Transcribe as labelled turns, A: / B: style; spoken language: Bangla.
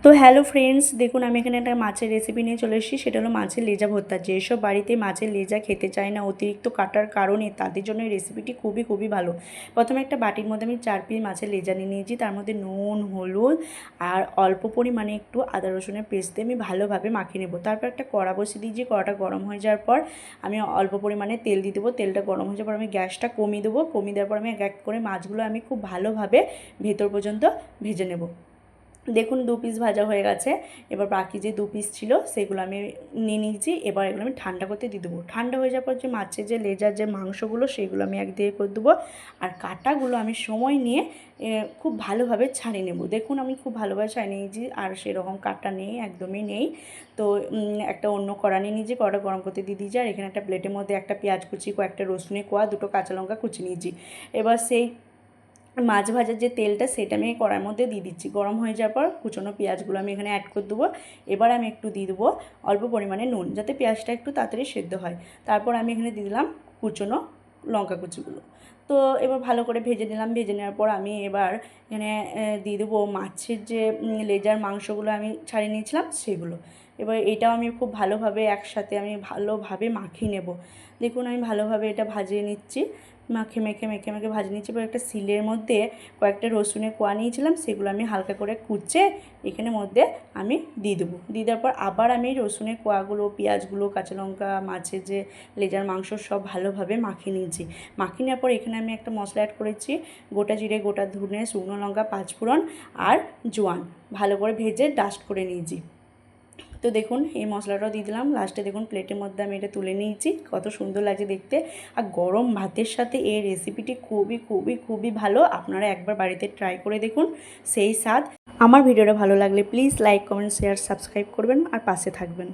A: তো হ্যালো ফ্রেন্ডস, দেখুন আমি এখানে একটা মাছের রেসিপি নিয়ে চলে এসেছি। সেটা হলো মাছের লেজা ভর্তা। যেসব বাড়িতে মাছের লেজা খেতে চায় না অতিরিক্ত কাটার কারণে, তাদের জন্য এই রেসিপিটি খুবই খুবই ভালো। প্রথমে একটা বাটির মধ্যে আমি 4 পিস মাছের লেজা নিয়ে নিয়েছি। তার মধ্যে নুন, হলুদ আর অল্প পরিমাণে একটু আদা রসুনের পেস্ট দিয়ে আমি ভালোভাবে মাখিয়ে নেব। তারপর একটা কড়া বসিয়ে দিয়েছি। কড়াটা গরম হয়ে যাওয়ার পর আমি অল্প পরিমাণে তেল দিয়ে দেবো। তেলটা গরম হয়ে যাওয়ার পর আমি গ্যাসটা কমিয়ে দেবো। কমিয়ে দেওয়ার পর আমি এক এক করে মাছগুলো আমি খুব ভালোভাবে ভেতর পর্যন্ত ভেজে নেব। দেখুন 2 পিস ভাজা হয়ে গেছে। এবার বাকি যে 2 পিস ছিল সেগুলো আমি নিয়ে নিয়েছি। এবার এগুলো আমি ঠান্ডা করতে দিয়ে দেবো। ঠান্ডা হয়ে যাওয়ার পর যে মাছের যে লেজার যে মাংসগুলো সেগুলো আমি এক দিয়ে করে দেবো। আর কাঁটাগুলো আমি সময় নিয়ে খুব ভালোভাবে ছাড়িয়ে নেব। দেখুন আমি খুব ভালোভাবে ছাড়িয়ে নিয়েছি, আর সেরকম কাঁটা নেই, একদমই নেই। তো একটা অন্য কড়া নিয়ে নিয়েছি। কড়াটা গরম করতে দিয়ে দিয়েছি। আর এখানে একটা প্লেটের মধ্যে একটা পেঁয়াজ কুচি, কয়েকটা রসুনের কোয়া, 2টো কাঁচা লঙ্কা কুচি নিয়েছি। এবার সেই মাছ ভাজার যে তেলটা সেটা আমি কড়াইয়ের মধ্যে দিয়ে দিচ্ছি। গরম হয়ে যাওয়ার পর কুচনো পেঁয়াজগুলো আমি এখানে অ্যাড করে দেবো। এবার আমি একটু দিয়ে দেবো অল্প পরিমাণে নুন, যাতে পেঁয়াজটা একটু তাড়াতাড়ি সেদ্ধ হয়। তারপর আমি এখানে দিয়ে দিলাম কুচনো লঙ্কা কুচিগুলো। তো এবার ভালো করে ভেজে নিলাম। ভেজে নেওয়ার পর আমি এবার এখানে দিয়ে দেবো মাছের যে লেজার মাংসগুলো আমি ছাড়িয়ে নিয়েছিলাম সেগুলো। এবার এটাও আমি খুব ভালোভাবে একসাথে আমি ভালোভাবে মাখিয়ে নেব। দেখুন আমি ভালোভাবে এটা ভাজিয়ে নিচ্ছি। মেখে ভাজে নিচ্ছি। এবার একটা শিলের মধ্যে কয়েকটা রসুনের কোয়া নিয়েছিলাম, সেগুলো আমি হালকা করে কুচে এখানে মধ্যে আমি দিয়ে দেবো। দিয়ে দেওয়ার পর আবার আমি রসুনের কোয়াগুলো, পেঁয়াজগুলো, কাঁচা লঙ্কা, মাছের যে লেজার মাংস সব ভালোভাবে মাখিয়ে নিয়েছি। মাখিয়ে নেওয়ার পর এখানে আমি একটা মশলা অ্যাড করেছি, গোটা জিরে, গোটা ধনে, শুকনো লঙ্কা, পাঁচফোড়ন আর জোয়ান। ভালো করে ভেজে ডাস্ট করে নিয়েছি। তো দেখুন এই মশলাটাও দিয়ে দিলাম। লাস্টে দেখুন প্লেটের মধ্যে আমি এটা তুলে নিয়েছি। কত সুন্দর লাগছে দেখতে। আর গরম ভাতের সাথে এই রেসিপিটি খুবই খুবই খুবই ভালো। আপনারা একবার বাড়িতে ট্রাই করে দেখুন, সেই স্বাদ। আমার ভিডিওটা ভালো লাগলে please like, comment, share, subscribe করবেন আর পাশে থাকবেন।